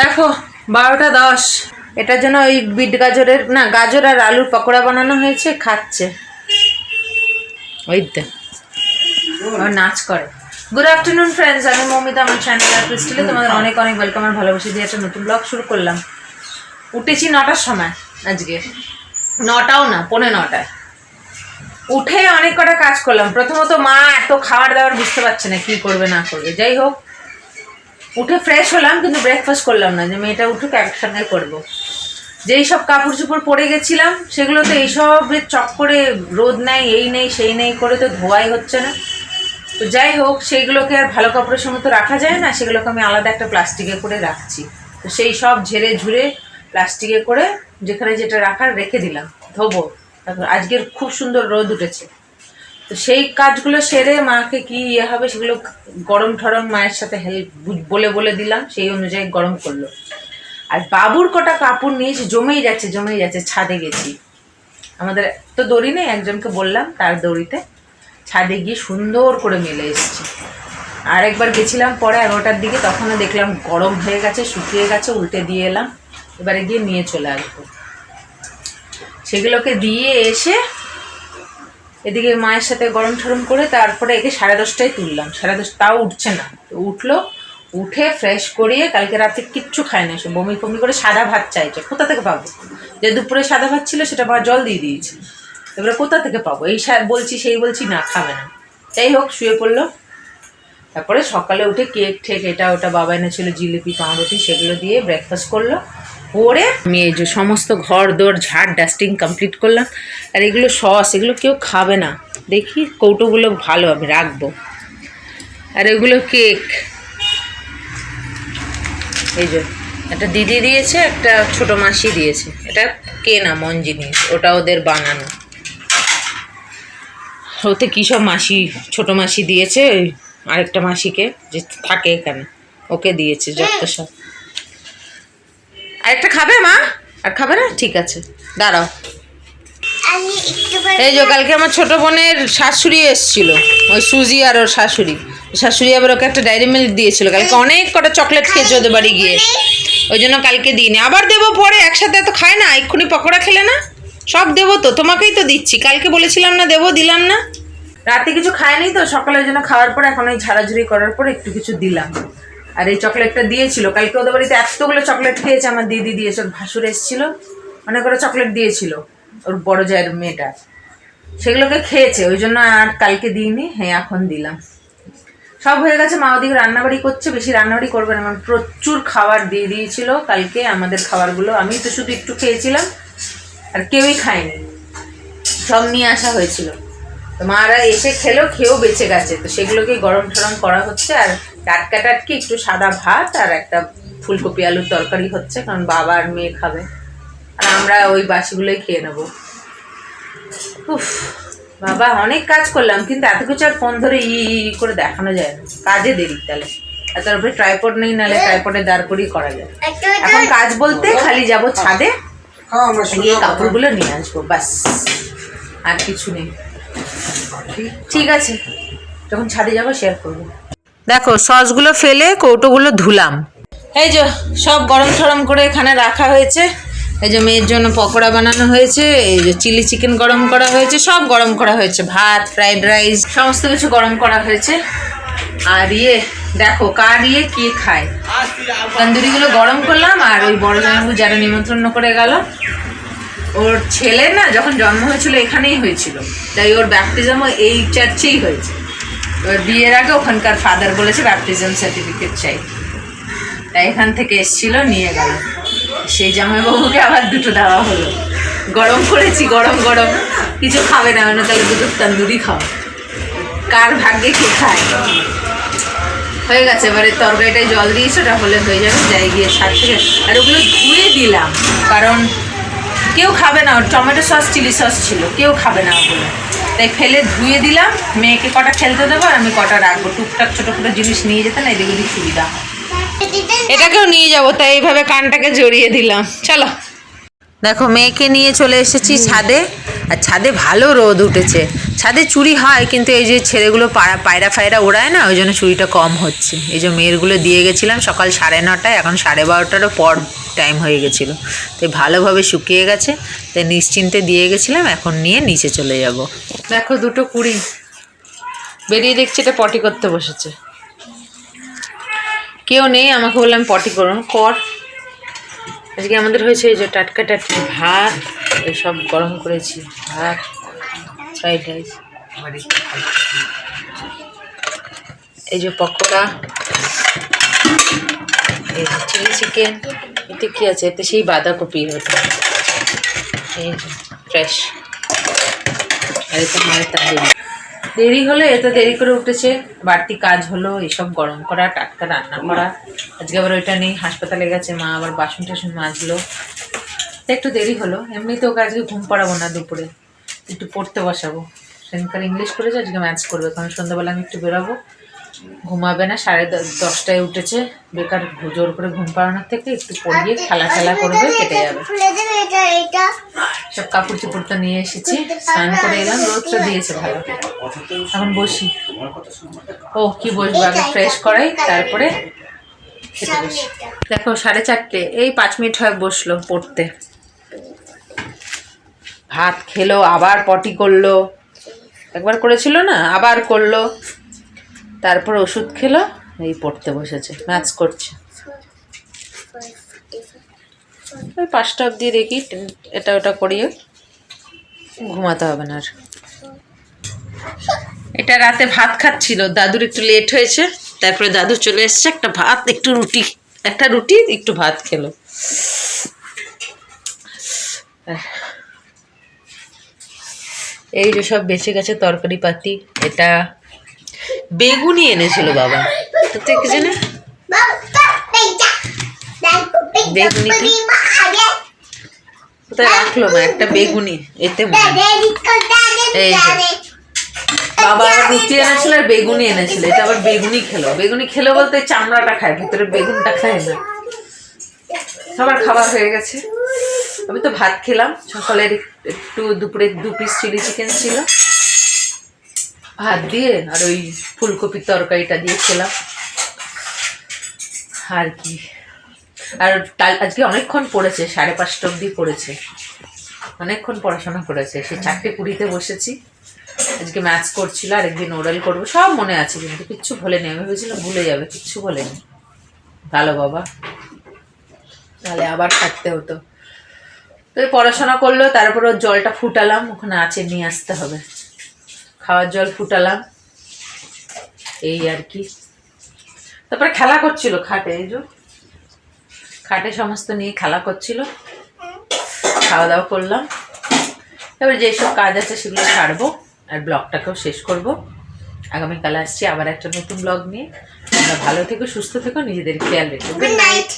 দেখো 12টা 10। এটার জন্য ওই বিট গাজরের না গাজর আর আলুর পকোড়া বানানো হয়েছে, খাচ্ছে ওই নাচ করে। গুড আফটারনুন ফ্রেন্ডস, আমি মৌমিতা, আমার চ্যানেল আর ক্রিস্টালে তোমাদের অনেক অনেক ওয়েলকাম আর ভালোবাসি দিয়ে একটা নতুন ব্লগ শুরু করলাম। উঠেছি 9টার সময়, আজকে 9টাও না 9:45। উঠে অনেক কটা কাজ করলাম। প্রথমত মা এত খাবার দাবার বুঝতে পারছে না কি করবে না করবে, যাই হোক উঠে ফ্রেশ হলাম, কিন্তু ব্রেকফাস্ট করলাম না, যে মেয়েটা উঠুক একসঙ্গে করবো। যেই সব কাপড় চোপড় পরে গেছিলাম সেগুলো তো এইসবের চক্করে রোদ নেই, এই নেই সেই নেই করে তো ধোয়াই হচ্ছে না। তো যাই হোক সেইগুলোকে আর ভালো কাপড়ের সঙ্গে তো রাখা যায় না, সেগুলোকে আমি আলাদা একটা প্লাস্টিকে করে রাখছি। তো সেই সব ঝেড়ে ঝুড়ে প্লাস্টিকে করে যেখানে যেটা রাখার রেখে দিলাম, ধোবো। তারপর আজকের খুব সুন্দর রোদ উঠেছে, তো সেই কাজগুলো সেরে মাকে কি হবে সেগুলো গরম ঠরম মায়ের সাথে হেল্প বলে দিলাম, সেই অনুযায়ী গরম করলো। আর বাবুর কটা কাপড় নিয়েছি, জমেই যাচ্ছে। ছাদে গেছি, আমাদের তো দড়ি নেই, একজনকে বললাম তার দড়িতে ছাদে গিয়ে সুন্দর করে মেলে এসেছি। আর একবার গেছিলাম পরে 11টার দিকে, তখনও দেখলাম গরম হয়ে গেছে, শুকিয়ে গেছে, উল্টে দিয়ে এলাম। এবারে গিয়ে নিয়ে চলে আসবো। সেগুলোকে দিয়ে এসে এদিকে মায়ের সাথে গরম ঠরম করে তারপরে একে 10:30টায় তুললাম। 10:30 তাও উঠছে না, তো উঠলো, উঠে ফ্রেশ করিয়ে কালকে রাতে কিচ্ছু খায় না, সে বমি ফমি করে সাদা ভাত চাইছে। কোথা থেকে পাবো? যে দুপুরে সাদা ভাত ছিল সেটা মা জল দিয়ে দিয়েছে, এবারে কোথা থেকে পাবো? এই বলছি সেই বলছি, না খাবে না। যাই হোক শুয়ে পড়লো। তারপরে সকালে উঠে কেক ঠেক এটা ওটা বাবা এনেছিল, জিলিপি পাউরুটি, সেগুলো দিয়ে ব্রেকফাস্ট করলো। করে আমি এই যে সমস্ত ঘর দোর ঝাড় ডাস্টিং কমপ্লিট করলাম। আর এগুলো সস, এগুলো কেউ খাবে না, দেখি কৌটোগুলো ভালো আমি রাখবো। আর এগুলো কেক, এই যে একটা দিদি দিয়েছে, একটা ছোটো মাসি দিয়েছে। এটা কেনা মন জিনিস, ওটা ওদের বানানো। ওতে কী সব মাসি, ছোটো মাসি দিয়েছে, ওই আরেকটা মাসিকে যে থাকে এখানে ওকে দিয়েছে যত সব। আরেকটা খাবে মা? আর খাবে না? ঠিক আছে দাঁড়াও। এই যে কালকে আমার ছোটো বোনের শাশুড়ি এসেছিলো, ওই সুজি আর ওর শাশুড়ি আবার ওকে একটা ডায়েরি মিল্ক দিয়েছিল। কালকে অনেক কটা চকলেট খেয়েছে ওদের বাড়ি গিয়ে, ওই জন্য কালকে দিইনি। আবার দেবো পরে, একসাথে এত খায় না, এক্ষুনি পকোড়া খেলে না। সব দেবো তো, তোমাকেই তো দিচ্ছি, কালকে বলেছিলাম না দেবো, দিলাম না। রাতে কিছু খায়নি তো, সকালের জন্য খাওয়ার পরে এখন ওই ঝাড়াঝুড়ি করার পরে একটু কিছু দিলাম। আর এই চকলেটটা দিয়েছিল কালকে, ওদের বাড়িতে এতগুলো চকলেট খেয়েছে, আমার দিদি দিয়েছে, ওর ভাসুর এসেছিলো, অনেক করে চকলেট দিয়েছিল ওর বড় জায়ের মেয়েটা, সেগুলোকে খেয়েছে, ওই জন্য আর কালকে দিইনি। হ্যাঁ এখন দিলাম। সব হয়ে গেছে, মা ওদিকে রান্নাবাড়ি করছে, বেশি রান্নাবাড়ি করবে না, আমার প্রচুর খাবার দিয়ে দিয়েছিল কালকে আমাদের খাবারগুলো। আমি তো শুধু একটু খেয়েছিলাম, আর কেউই খায়নি, সব নিয়ে আসা হয়েছিল। তো মারা এসে খেয়েও বেঁচে গেছে, তো সেগুলোকে গরম টরম করা হচ্ছে। আর টাটকি একটু সাদা ভাত আর একটা ফুলকপি আলুর তরকারি হচ্ছে, কারণ বাবা আর মেয়ে খাবে, আর আমরা ওই বাসিগুলোই খেয়ে নেবো। উফ বাবা, অনেক কাজ করলাম, কিন্তু এত কিছু আর ফোন ধরে করে দেখানো যায় না, কাজে দেরি। তাহলে আর তার উপরে ট্রাইপড নেই, নাহলে ট্রাইপডে দাঁড় করিয়ে করা যায়। এখন কাজ বলতে খালি যাব ছাদে গিয়ে কাপড়গুলো নিয়ে আসবো, ব্যাস, আর কিছু নেই। ঠিক আছে, যখন ছাদে যাবো শেয়ার করবো। দেখো সসগুলো ফেলে কৌটোগুলো ধুলাম। এই যে সব গরম ঠরম করে এখানে রাখা হয়েছে। এই যে মেয়ের জন্য পকোড়া বানানো হয়েছে, এই যে চিলি চিকেন গরম করা হয়েছে, সব গরম করা হয়েছে, ভাত, ফ্রাইড রাইস, সমস্ত কিছু গরম করা হয়েছে। আর দেখো কার কি খায়, তন্দুরিগুলো গরম করলাম। আর ওই বড় জামাইবাবু যারা নিমন্ত্রণ করে গেল, ওর ছেলে না যখন জন্ম হয়েছিল এখানেই হয়েছিল, তাই ওর ব্যাপটিজমও এই চার্চেই হয়েছে। ওর বিয়ের আগে ওখানকার ফাদার বলেছে ব্যাপটিজম সার্টিফিকেট চাই, তাই এখান থেকে এসেছিল, নিয়ে গেল। সেই জামাইবাবুকে আবার দুটো দেওয়া হলো, গরম করেছি, গরম কিছু খাবে না, মানে তাহলে দুটো তন্দুরি খাও, কার ভাগ্যে কে খায়। হয়ে গেছে, এবারে তরকারিটায় জল দিয়েছে, ওটা হলে হয়ে যাবে, যাই গিয়ে ছাদ থেকে। আর ওগুলো ধুয়ে দিলাম, কারণ কেউ খাবে না, ওর টমেটো সস চিলি সস ছিল, কেউ খাবে না ওগুলো, তাই ফেলে ধুয়ে দিলাম। মেয়েকে কটা খেলতে দেবো, আর আমি কটা রাখবো, টুকটাক ছোটো ছোটো জিনিস নিয়ে যেতে না, এদিক ওদিক সুবিধা হয়। এটাকেও নিয়ে যাবো, তাই এইভাবে কানটাকে জড়িয়ে দিলাম। চলো, দেখো মেয়েকে নিয়ে চলে এসেছি ছাদে, আর ছাদে ভালো রোদ উঠেছে, ছাদে চুরি হয়, কিন্তু এই যে ছেলেগুলো পায়রা ফায়রা ওড়ায় না, ওই জন্য চুরিটা কম হচ্ছে। এই যে মেয়েরগুলো দিয়ে গেছিলাম সকাল 9:30, এখন 12:30 পর টাইম হয়ে গেছিলো, তাই ভালোভাবে শুকিয়ে গেছে, তাই নিশ্চিন্তে দিয়ে গেছিলাম। এখন নিয়ে নিচে চলে যাব। দেখো দুটো কুড়ি বেরিয়ে, দেখছি এটা পটি করতে বসেছে। কেউ নেই, আমাকে বললাম পটি করুন, কর। আজকে আমাদের হয়েছে এই যে টাটকা টাটকা ভাত, এসব গরম করেছি, ভাত, ফ্রাইড রাইস, এই যে পকোড়া, এই যে চিলি চিকেন। এতে কি আছে? এতে সেই বাঁধাকপি হতো, এই যে ফ্রেশ। আর এতে মায়ের তাহলে দেরি হলে, এত দেরি করে উঠেছে, বাড়তি কাজ হলো এসব গরম করা, টাটকা রান্না করা। আজকে আবার ওইটা নেই, হাসপাতালে গেছে মা, আবার বাসন টাসন মাজলো, একটু দেরি হলো। এমনিতে ওকে আজকে ঘুম পাড়াবো না, দুপুরে একটু পড়তে বসাবো। সেদিনকার ইংলিশ করেছে, আজকে ম্যাথস করবে, কারণ সন্ধ্যাবেলা আমি একটু বেরোবো। ঘুমাবে না, 10:30 উঠেছে, বেকার জোর করে ঘুম পাড়ানোর থেকে একটু পড়িয়ে খেলা করবে, কেটে যাবে। সব কাপড় চোপড় তো নিয়ে এসেছি, স্নান করে এলাম, রোদটা দিয়েছে ভালো। এখন বসি। ও কি বসবো, আগে ফ্রেশ করাই, তারপরে খেতে বসি। দেখো 4:30, এই 5 মিনিট হয় বসলো পড়তে। ভাত খেলো, আবার পটি করলো, একবার করেছিল না, আবার করলো, তারপর ওষুধ খেলো, এই পড়তে বসেছে, ম্যাথস করছে। ওই 5টা অবধি দেখি, এটা ওটা করিয়ে ঘুমাতে হবে না আর। এটা রাতে ভাত খাচ্ছিল, দাদুর একটু লেট হয়েছে, তারপরে দাদু চলে এসছে, একটা ভাত, একটু রুটি, একটা রুটি একটু ভাত খেলো। এই যে সব বেঁচে গেছে তরকারি পাতি। এটা বেগুনি এনেছিল বাবা, তাতে কি জানে বেগুনিটা কোথায় রাখলো মা, একটা বেগুনি এতে এই বাবা আবার রুটি এনেছিল আর বেগুনি এনেছিল, এটা আবার বেগুনি খেলো। বেগুনি খেলো বলতে চামড়াটা খায়, ভিতরে বেগুনটা খায় না। সবার খাবার হয়ে গেছে, আমি তো ভাত খেলাম। সকালের একটু দুপুরে 2 পিস চিলি চিকেন ছিল, ভাত দিয়ে আর ওই ফুলকপির তরকারিটা দিয়ে খেলাম। আর কি, আর আজকে অনেকক্ষণ পড়েছে, 5:30 অবধি পড়েছে, অনেকক্ষণ পড়াশোনা করেছে। সে 4:20 বসেছি। আজকে ম্যাথস করছিল, আর একদিন ওরাল করবো, সব মনে আছে, কিন্তু কিচ্ছু ভুলেনি। আমি ভেবেছিলাম ভুলে যাবে, কিচ্ছু ভুলেনি। ভালো বাবা, তাহলে আবার থাকতে হতো। তো পড়াশোনা করলো, তারপর ওর জলটা ফুটালাম, ওখানে আছে, নিয়ে আসতে হবে। খাওয়ার জল ফুটালাম, এই আর কি। তারপরে খেলা করছিল খাটে, এই যে খাটে সমস্ত নিয়ে খেলা করছিল। খাওয়া দাওয়া করলাম, এবার যেসব কাজ আছে সেগুলো ছাড়বো, আর ব্লগটাকেও শেষ করব। আগামীকাল আসছি আবার একটা নতুন ব্লগ নিয়ে। তোমরা ভালো থেকো, সুস্থ থেকো, নিজেদের খেয়াল রেখো। Good night.